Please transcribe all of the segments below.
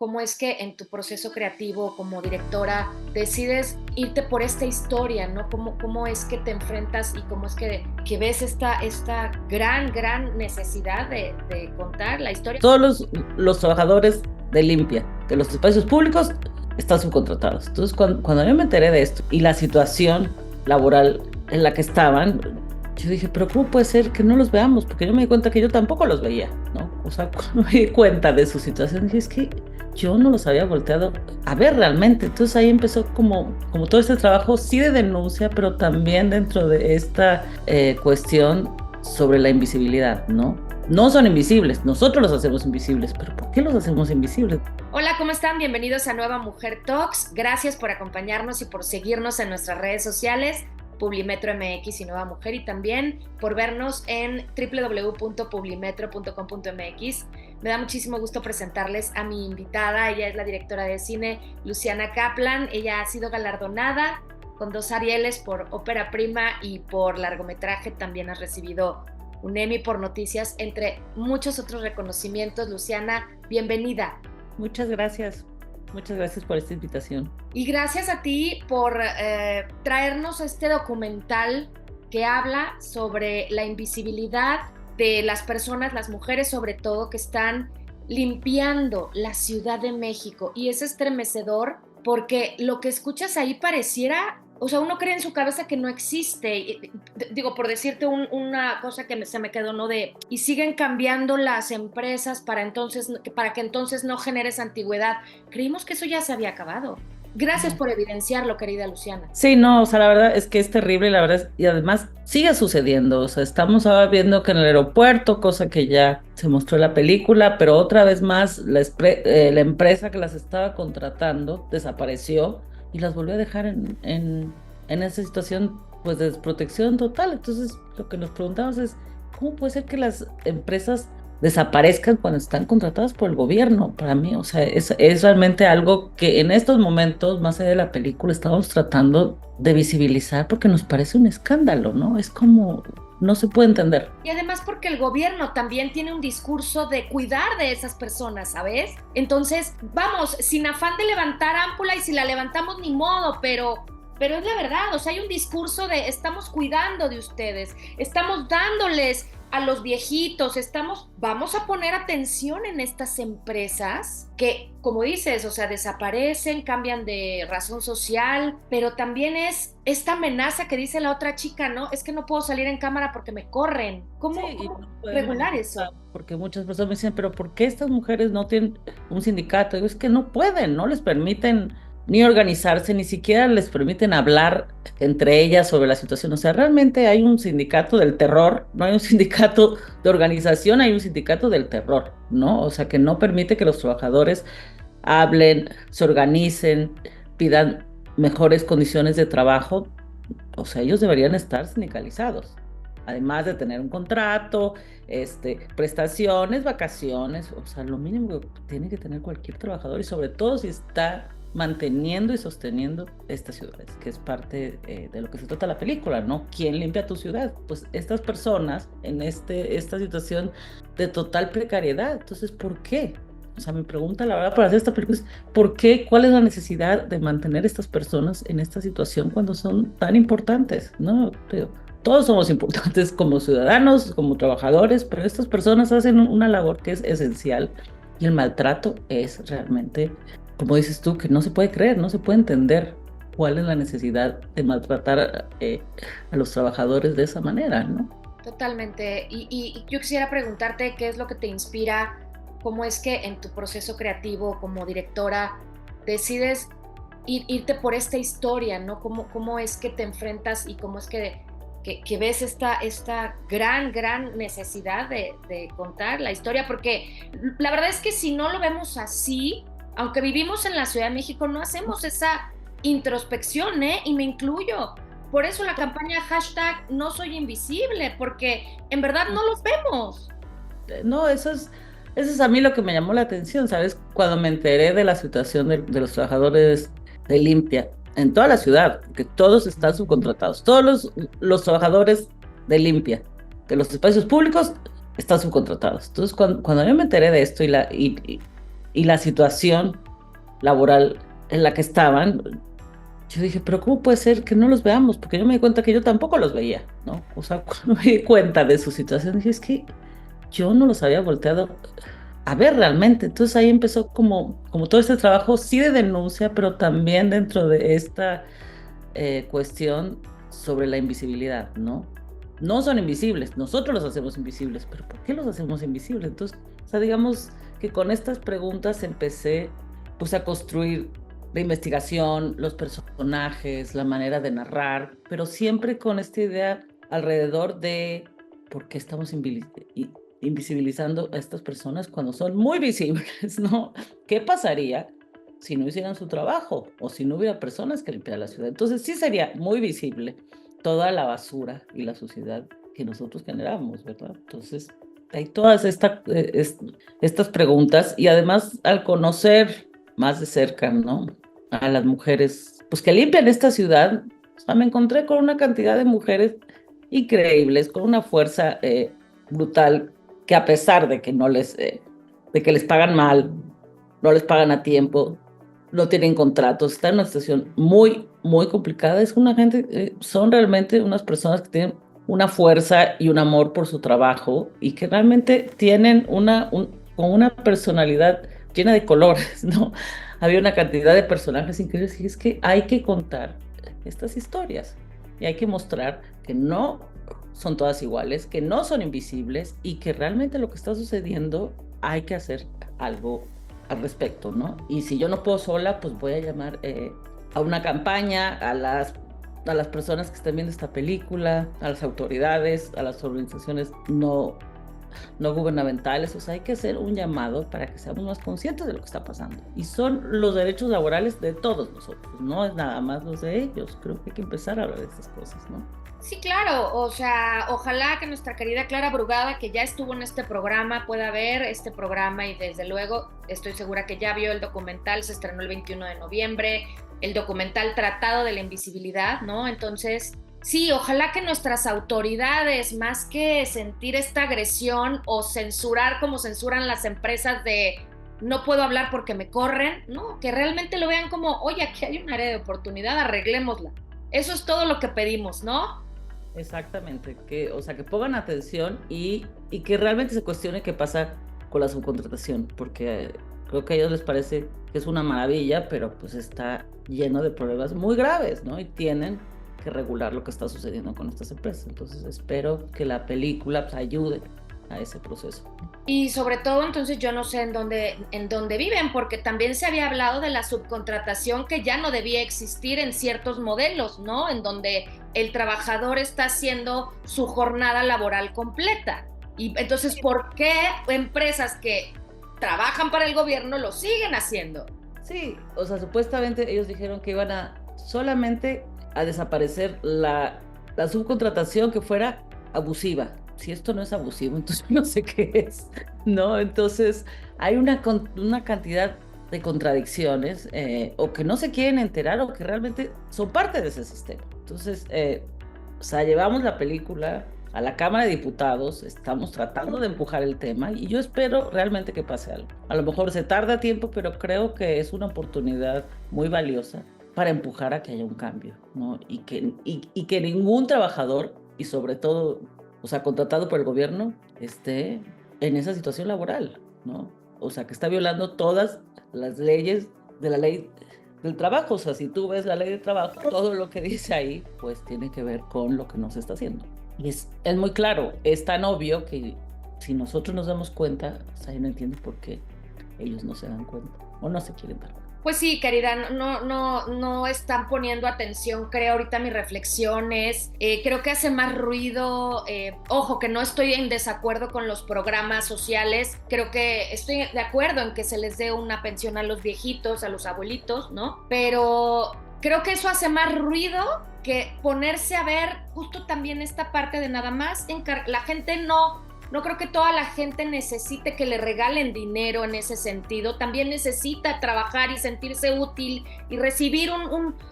cómo es que en tu proceso creativo como directora decides irte por esta historia, ¿no? ¿Cómo es que te enfrentas y cómo es que ves esta gran necesidad de contar la historia? Todos los trabajadores de limpia de los espacios públicos están subcontratados. Entonces, cuando yo me enteré de esto y la situación laboral en la que estaban, yo dije, pero ¿cómo puede ser que no los veamos? Porque yo me di cuenta que yo tampoco los veía, ¿no? O sea, cuando me di cuenta de su situación, dije, es que yo no los había volteado a ver realmente. Entonces ahí empezó como todo este trabajo, sí de denuncia, pero también dentro de esta cuestión sobre la invisibilidad, ¿no? No son invisibles, nosotros los hacemos invisibles, pero ¿por qué los hacemos invisibles? Hola, ¿cómo están? Bienvenidos a Nueva Mujer Talks. Gracias por acompañarnos y por seguirnos en nuestras redes sociales, Publimetro MX y Nueva Mujer, y también por vernos en www.publimetro.com.mx. Me da muchísimo gusto presentarles a mi invitada. Ella es la directora de cine, Luciana Kaplan. Ella ha sido galardonada con 2 Arieles por ópera prima y por largometraje. También ha recibido un Emmy por Noticias, entre muchos otros reconocimientos. Luciana, bienvenida. Muchas gracias por esta invitación. Y gracias a ti por traernos este documental que habla sobre la invisibilidad de las personas, las mujeres sobre todo, que están limpiando la Ciudad de México. Y es estremecedor porque lo que escuchas ahí pareciera, o sea, uno cree en su cabeza que no existe. Digo, por decirte una cosa que se me quedó, ¿no? Y siguen cambiando las empresas para que entonces no generes antigüedad. Creímos que eso ya se había acabado. Gracias por evidenciarlo, querida Luciana. Sí, no, o sea, la verdad es que es terrible, la verdad, y además sigue sucediendo. O sea, estamos ahora viendo que en el aeropuerto, cosa que ya se mostró en la película, pero otra vez más la empresa que las estaba contratando desapareció y las volvió a dejar en esa situación, pues, de desprotección total. Entonces, lo que nos preguntamos es, ¿cómo puede ser que las empresas desaparezcan cuando están contratadas por el gobierno? Para mí, o sea, es realmente algo que en estos momentos, más allá de la película, estamos tratando de visibilizar porque nos parece un escándalo, ¿no? Es como, no se puede entender. Y además porque el gobierno también tiene un discurso de cuidar de esas personas, ¿sabes? Entonces, vamos, sin afán de levantar ámpula, y si la levantamos ni modo, pero es la verdad. O sea, hay un discurso de estamos cuidando de ustedes, estamos dándoles a los viejitos, vamos a poner atención en estas empresas que, como dices, o sea, desaparecen, cambian de razón social, pero también es esta amenaza que dice la otra chica, ¿no? Es que no puedo salir en cámara porque me corren. ¿Cómo No regular eso? Porque muchas personas me dicen, pero ¿por qué estas mujeres no tienen un sindicato? Digo, es que no pueden, no les permiten ni organizarse, ni siquiera les permiten hablar entre ellas sobre la situación. O sea, realmente hay un sindicato del terror, no hay un sindicato de organización, hay un sindicato del terror, ¿no? O sea, que no permite que los trabajadores hablen, se organicen, pidan mejores condiciones de trabajo. O sea, ellos deberían estar sindicalizados, además de tener un contrato, prestaciones, vacaciones, o sea, lo mínimo que tiene que tener cualquier trabajador, y sobre todo si está manteniendo y sosteniendo estas ciudades, que es parte de lo que se trata la película, ¿no? ¿Quién limpia tu ciudad? Pues estas personas en esta situación de total precariedad. Entonces, ¿por qué? O sea, mi pregunta, la verdad, para hacer esta película es, ¿por qué? ¿Cuál es la necesidad de mantener estas personas en esta situación cuando son tan importantes? ¿No? Todos somos importantes como ciudadanos, como trabajadores, pero estas personas hacen una labor que es esencial, y el maltrato es realmente, como dices tú, que no se puede creer, no se puede entender cuál es la necesidad de maltratar a los trabajadores de esa manera, ¿no? Totalmente. Y yo quisiera preguntarte qué es lo que te inspira, cómo es que en tu proceso creativo como directora decides irte por esta historia, ¿no? ¿Cómo es que te enfrentas y cómo es que ves esta gran necesidad de contar la historia? Porque la verdad es que si no lo vemos así, aunque vivimos en la Ciudad de México, no hacemos esa introspección, ¿eh? Y me incluyo. Por eso la campaña #NoSoyInvisible, porque en verdad no los vemos. No, eso es a mí lo que me llamó la atención, ¿sabes? Cuando me enteré de la situación de los trabajadores de limpia en toda la ciudad, que todos están subcontratados, todos los trabajadores de limpia de los espacios públicos están subcontratados. Entonces, cuando yo me enteré de esto y la situación laboral en la que estaban, yo dije, pero ¿cómo puede ser que no los veamos? Porque yo me di cuenta que yo tampoco los veía, ¿no? O sea, cuando me di cuenta de su situación, dije, es que yo no los había volteado a ver realmente. Entonces ahí empezó como todo este trabajo, sí de denuncia, pero también dentro de esta cuestión sobre la invisibilidad, ¿no? No son invisibles, nosotros los hacemos invisibles, pero ¿por qué los hacemos invisibles? Entonces, o sea, digamos que con estas preguntas empecé pues a construir la investigación, los personajes, la manera de narrar, pero siempre con esta idea alrededor de por qué estamos invisibilizando a estas personas cuando son muy visibles, ¿no? ¿Qué pasaría si no hicieran su trabajo o si no hubiera personas que limpiaran la ciudad? Entonces sí sería muy visible toda la basura y la suciedad que nosotros generamos, ¿verdad? Entonces hay todas estas preguntas y además al conocer más de cerca, ¿no? A las mujeres, pues que limpian esta ciudad, o sea, me encontré con una cantidad de mujeres increíbles, con una fuerza brutal, que a pesar de que de que les pagan mal, no les pagan a tiempo, no tienen contratos, están en una situación muy, muy complicada. Es una gente, son realmente unas personas que tienen una fuerza y un amor por su trabajo y que realmente tienen con una personalidad llena de colores, ¿no? Había una cantidad de personajes increíbles y es que hay que contar estas historias y hay que mostrar que no son todas iguales, que no son invisibles y que realmente lo que está sucediendo hay que hacer algo al respecto, ¿no? Y si yo no puedo sola, pues voy a llamar a una campaña, a las personas que están viendo esta película, a las autoridades, a las organizaciones no gubernamentales. O sea, hay que hacer un llamado para que seamos más conscientes de lo que está pasando. Y son los derechos laborales de todos nosotros, no es nada más los de ellos. Creo que hay que empezar a hablar de estas cosas, ¿no? Sí, claro, o sea, ojalá que nuestra querida Clara Brugada, que ya estuvo en este programa, pueda ver este programa y desde luego estoy segura que ya vio el documental, se estrenó el 21 de noviembre, el documental Tratado de la Invisibilidad, ¿no? Entonces, sí, ojalá que nuestras autoridades, más que sentir esta agresión o censurar como censuran las empresas de no puedo hablar porque me corren, ¿no? Que realmente lo vean como, oye, aquí hay un área de oportunidad, arreglémosla. Eso es todo lo que pedimos, ¿no? Exactamente, o sea, que pongan atención y que realmente se cuestione qué pasa con la subcontratación, porque creo que a ellos les parece que es una maravilla, pero pues está lleno de problemas muy graves, ¿no? Y tienen que regular lo que está sucediendo con estas empresas. Entonces espero que la película pues, ayude a ese proceso. Y sobre todo, entonces yo no sé en dónde viven, porque también se había hablado de la subcontratación que ya no debía existir en ciertos modelos, ¿no? En donde el trabajador está haciendo su jornada laboral completa. Y entonces, ¿por qué empresas que trabajan para el gobierno lo siguen haciendo? Sí, o sea, supuestamente ellos dijeron que iban a solamente a desaparecer la subcontratación que fuera abusiva. Si esto no es abusivo, entonces no sé qué es, ¿no? Entonces hay una cantidad de contradicciones o que no se quieren enterar o que realmente son parte de ese sistema. Entonces, o sea, llevamos la película a la Cámara de Diputados, estamos tratando de empujar el tema y yo espero realmente que pase algo. A lo mejor se tarda tiempo, pero creo que es una oportunidad muy valiosa para empujar a que haya un cambio, ¿no? Y que ningún trabajador, y sobre todo, o sea, contratado por el gobierno, esté en esa situación laboral, ¿no? O sea, que está violando todas las leyes de la ley del trabajo. O sea, si tú ves la ley del trabajo, todo lo que dice ahí, pues tiene que ver con lo que no se está haciendo. Y es muy claro, es tan obvio que si nosotros nos damos cuenta, o sea, yo no entiendo por qué ellos no se dan cuenta o no se quieren dar cuenta. Pues sí, querida, no están poniendo atención, creo, ahorita mi reflexión es, creo que hace más ruido, ojo, que no estoy en desacuerdo con los programas sociales, creo que estoy de acuerdo en que se les dé una pensión a los viejitos, a los abuelitos, ¿no? Pero creo que eso hace más ruido que ponerse a ver justo también esta parte de nada más, la gente no creo que toda la gente necesite que le regalen dinero en ese sentido. También necesita trabajar y sentirse útil y recibir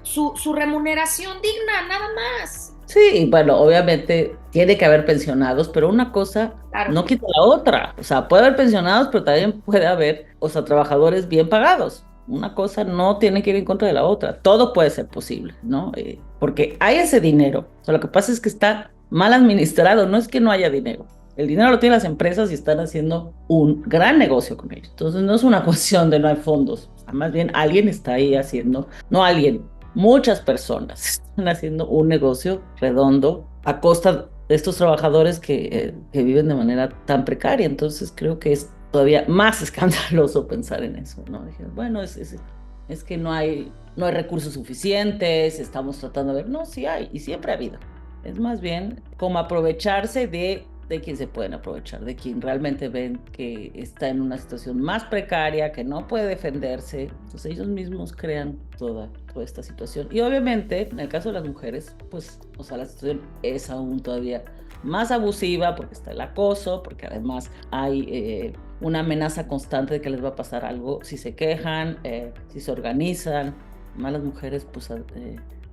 su remuneración digna, nada más. Sí, bueno, obviamente tiene que haber pensionados, pero una cosa Claro. no quita la otra. O sea, puede haber pensionados, pero también puede haber, o sea, trabajadores bien pagados. Una cosa no tiene que ir en contra de la otra. Todo puede ser posible, ¿no? Porque hay ese dinero. O sea, lo que pasa es que está mal administrado, no es que no haya dinero. El dinero lo tienen las empresas y están haciendo un gran negocio con ellos. Entonces no es una cuestión de no hay fondos. O sea, más bien alguien está ahí haciendo, no alguien, muchas personas están haciendo un negocio redondo a costa de estos trabajadores que viven de manera tan precaria. Entonces creo que es todavía más escandaloso pensar en eso, ¿no? Dije, bueno, es que no hay recursos suficientes, estamos tratando de ver, no, sí hay, y siempre ha habido. Es más bien como aprovecharse de quien se pueden aprovechar, de quien realmente ven que está en una situación más precaria, que no puede defenderse. Entonces ellos mismos crean toda esta situación. Y obviamente, en el caso de las mujeres, pues, o sea, la situación es aún todavía más abusiva porque está el acoso, porque además hay una amenaza constante de que les va a pasar algo si se quejan, si se organizan. Más las mujeres, pues,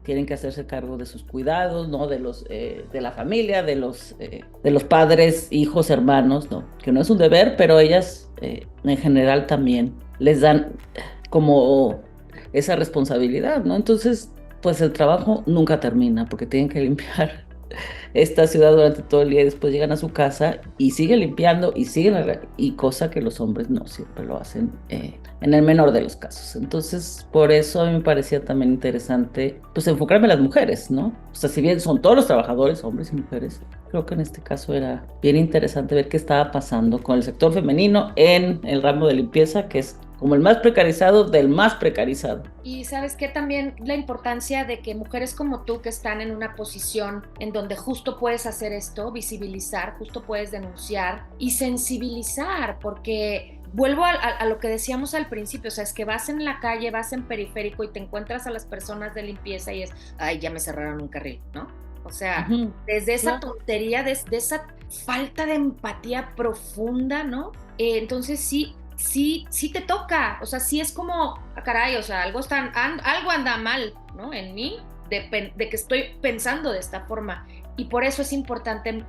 tienen que hacerse cargo de sus cuidados, ¿no? De la familia, de los padres, hijos, hermanos, ¿no? Que no es un deber, pero ellas en general también les dan como esa responsabilidad, ¿no? Entonces, pues el trabajo nunca termina porque tienen que limpiar esta ciudad durante todo el día y después llegan a su casa y siguen limpiando y y cosa que los hombres no siempre lo hacen en el menor de los casos. Entonces, por eso a mí me parecía también interesante pues enfocarme en las mujeres, ¿no? O sea, si bien son todos los trabajadores, hombres y mujeres, creo que en este caso era bien interesante ver qué estaba pasando con el sector femenino en el ramo de limpieza, que es como el más precarizado del más precarizado. Y sabes que también la importancia de que mujeres como tú que están en una posición en donde justo puedes hacer esto, visibilizar, justo puedes denunciar y sensibilizar, porque vuelvo a lo que decíamos al principio, o sea, es que vas en la calle, vas en periférico y te encuentras a las personas de limpieza y es, ay, ya me cerraron un carril, ¿no? O sea, desde esa tontería, desde esa falta de empatía profunda, ¿no? Entonces sí te toca, o sea, sí es como, caray, o sea, algo anda mal, ¿no? En mí, de que estoy pensando de esta forma. Y por eso es importante,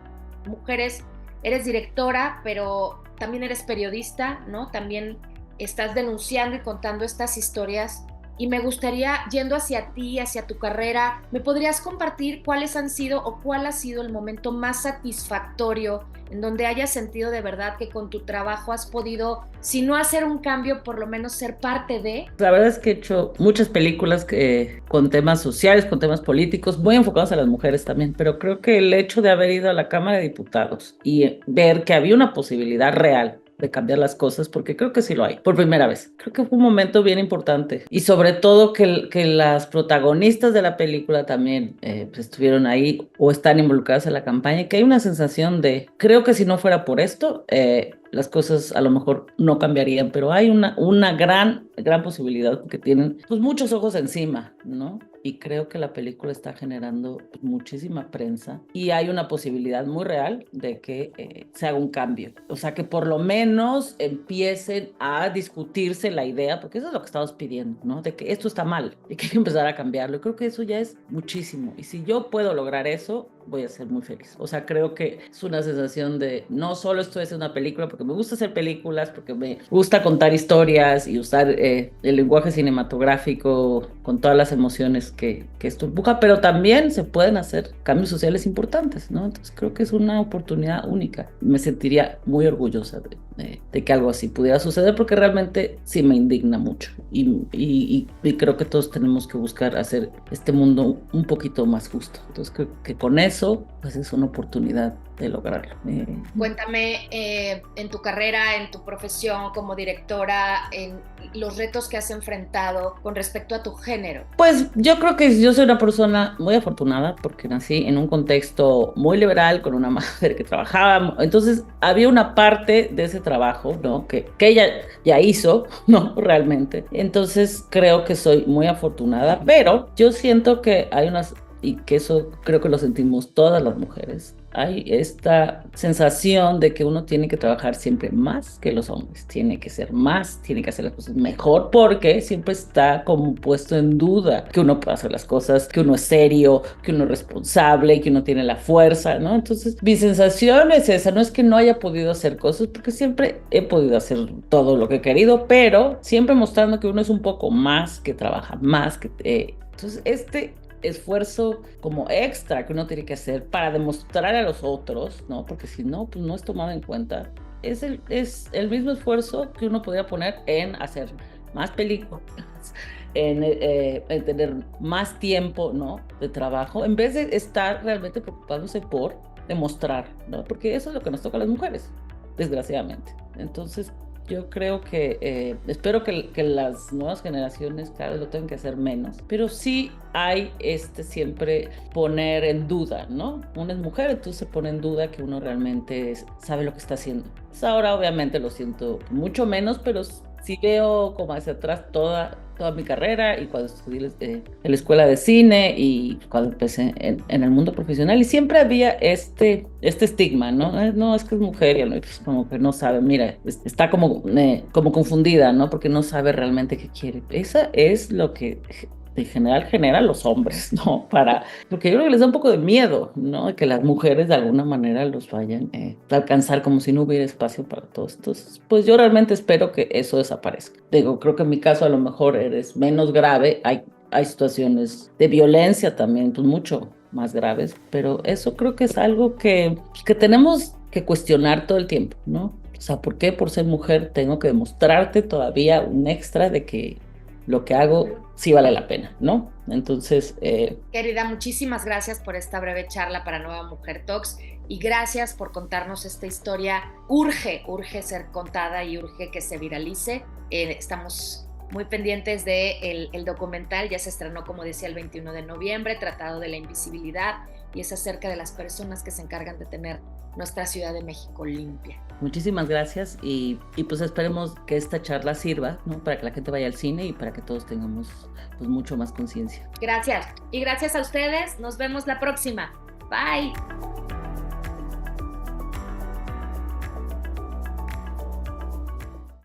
mujeres, eres directora, pero también eres periodista, ¿no? También estás denunciando y contando estas historias. Y me gustaría, yendo hacia ti, hacia tu carrera, ¿me podrías compartir cuáles han sido o cuál ha sido el momento más satisfactorio en donde hayas sentido de verdad que con tu trabajo has podido, si no hacer un cambio, por lo menos ser parte de? La verdad es que he hecho muchas películas con temas sociales, con temas políticos, muy enfocados a las mujeres también, pero creo que el hecho de haber ido a la Cámara de Diputados y ver que había una posibilidad real de cambiar las cosas, porque creo que sí lo hay, por primera vez. Creo que fue un momento bien importante y sobre todo que las protagonistas de la película también pues estuvieron ahí o están involucradas en la campaña y que hay una sensación de, creo que si no fuera por esto, las cosas a lo mejor no cambiarían, pero hay una gran posibilidad porque tienen pues muchos ojos encima, ¿no? Y creo que la película está generando pues, muchísima prensa y hay una posibilidad muy real de que se haga un cambio. O sea, que por lo menos empiecen a discutirse la idea, porque eso es lo que estamos pidiendo, ¿no? De que esto está mal y que hay que empezar a cambiarlo. Y creo que eso ya es muchísimo. Y si yo puedo lograr eso, voy a ser muy feliz. O sea, creo que es una sensación de no solo estoy haciendo una película porque me gusta hacer películas, porque me gusta contar historias y usar el lenguaje cinematográfico con todas las emociones que esto empuja, pero también se pueden hacer cambios sociales importantes, ¿no? Entonces creo que es una oportunidad única. Me sentiría muy orgullosa de que algo así pudiera suceder porque realmente sí me indigna mucho y creo que todos tenemos que buscar hacer este mundo un poquito más justo. Entonces creo que con eso pues es una oportunidad de lograrlo. Cuéntame en tu carrera, en tu profesión como directora, en los retos que has enfrentado con respecto a tu género. Pues yo creo que yo soy una persona muy afortunada porque nací en un contexto muy liberal con una madre que trabajaba, entonces había una parte de ese trabajo, ¿no? que ella ya hizo, ¿no? Realmente. Entonces creo que soy muy afortunada, pero yo siento que hay unas, y que eso creo que lo sentimos todas las mujeres, hay esta sensación de que uno tiene que trabajar siempre más que los hombres, tiene que ser más, tiene que hacer las cosas mejor, porque siempre está como puesto en duda que uno puede hacer las cosas, que uno es serio, que uno es responsable, que uno tiene la fuerza, ¿no? Entonces, mi sensación es esa, no es que no haya podido hacer cosas, porque siempre he podido hacer todo lo que he querido, pero siempre mostrando que uno es un poco más, que trabaja más, que... entonces, esfuerzo como extra que uno tiene que hacer para demostrar a los otros, ¿no? Porque si no, pues no es tomado en cuenta. Es el mismo esfuerzo que uno podría poner en hacer más películas, en tener más tiempo, ¿no? De trabajo, en vez de estar realmente preocupándose por demostrar, ¿no? Porque eso es lo que nos toca a las mujeres, desgraciadamente. Entonces, yo creo que, espero que las nuevas generaciones cada vez lo tengan que hacer menos, pero sí hay siempre poner en duda, ¿no? Una es mujer, entonces se pone en duda que uno realmente sabe lo que está haciendo. Pues ahora obviamente lo siento mucho menos, pero sí veo como hacia atrás toda mi carrera y cuando estudié en la escuela de cine y cuando empecé en el mundo profesional y siempre había este estigma, ¿no? No, es que es mujer y pues como que no sabe, mira, está como confundida, ¿no? Porque no sabe realmente qué quiere. Esa es lo que en general genera a los hombres, ¿no? Porque yo creo que les da un poco de miedo, ¿no? Que las mujeres de alguna manera los vayan a alcanzar como si no hubiera espacio para todos. Entonces, pues yo realmente espero que eso desaparezca. Digo, creo que en mi caso a lo mejor eres menos grave, hay situaciones de violencia también, pues mucho más graves, pero eso creo que es algo que tenemos que cuestionar todo el tiempo, ¿no? O sea, ¿por qué por ser mujer tengo que demostrarte todavía un extra de que lo que hago sí vale la pena, ¿no? Entonces... Querida, muchísimas gracias por esta breve charla para Nueva Mujer Talks y gracias por contarnos esta historia. Urge ser contada y urge que se viralice. Estamos muy pendientes de el documental, ya se estrenó, como decía, el 21 de noviembre, Tratado de la Invisibilidad, y es acerca de las personas que se encargan de tener nuestra Ciudad de México limpia. Muchísimas gracias y pues esperemos que esta charla sirva, ¿no? Para que la gente vaya al cine y para que todos tengamos pues mucho más conciencia. Gracias y gracias a ustedes, nos vemos la próxima. Bye.